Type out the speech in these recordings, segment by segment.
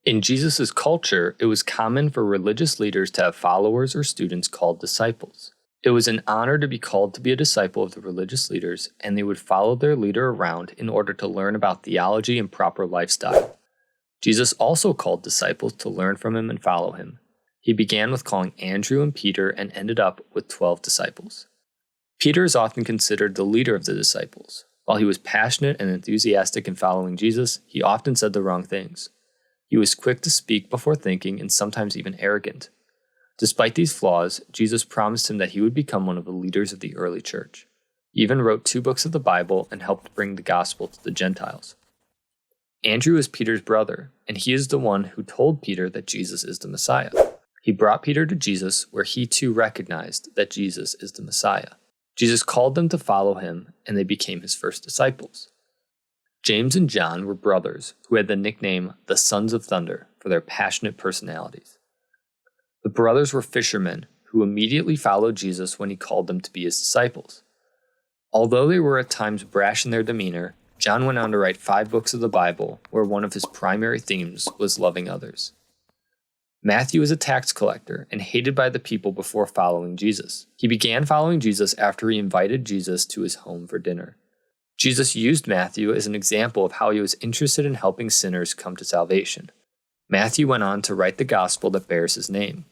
In Jesus' culture, it was common for religious leaders to have followers or students called disciples. It was an honor to be called to be a disciple of the religious leaders, and they would follow their leader around in order to learn about theology and proper lifestyle. Jesus also called disciples to learn from him and follow him. He began with calling Andrew and Peter and ended up with 12 disciples. Peter is often considered the leader of the disciples. While he was passionate and enthusiastic in following Jesus, he often said the wrong things. He was quick to speak before thinking and sometimes even arrogant. Despite these flaws, Jesus promised him that he would become one of the leaders of the early church. He even wrote 2 books of the Bible and helped bring the gospel to the Gentiles. Andrew is Peter's brother, and he is the one who told Peter that Jesus is the Messiah. He brought Peter to Jesus, where he too recognized that Jesus is the Messiah. Jesus called them to follow him, and they became his first disciples. James and John were brothers who had the nickname the Sons of Thunder for their passionate personalities. The brothers were fishermen who immediately followed Jesus when he called them to be his disciples. Although they were at times brash in their demeanor, John went on to write 5 books of the Bible, where one of his primary themes was loving others. Matthew is a tax collector and hated by the people before following Jesus. He began following Jesus after he invited Jesus to his home for dinner. Jesus used Matthew as an example of how he was interested in helping sinners come to salvation. Matthew went on to write the gospel that bears his name.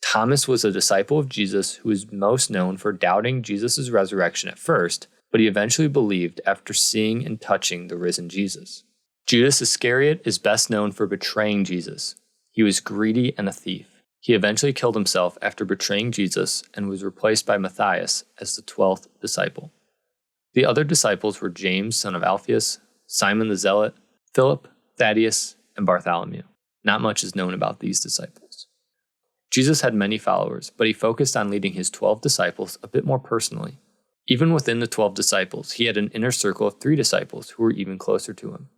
Thomas was a disciple of Jesus who is most known for doubting Jesus' resurrection at first, but he eventually believed after seeing and touching the risen Jesus. Judas Iscariot is best known for betraying Jesus. He was greedy and a thief. He eventually killed himself after betraying Jesus and was replaced by Matthias as the 12th disciple. The other disciples were James, son of Alphaeus, Simon the Zealot, Philip, Thaddeus, and Bartholomew. Not much is known about these disciples. Jesus had many followers, but he focused on leading his 12 disciples a bit more personally. Even within the 12 disciples, he had an inner circle of 3 disciples who were even closer to him.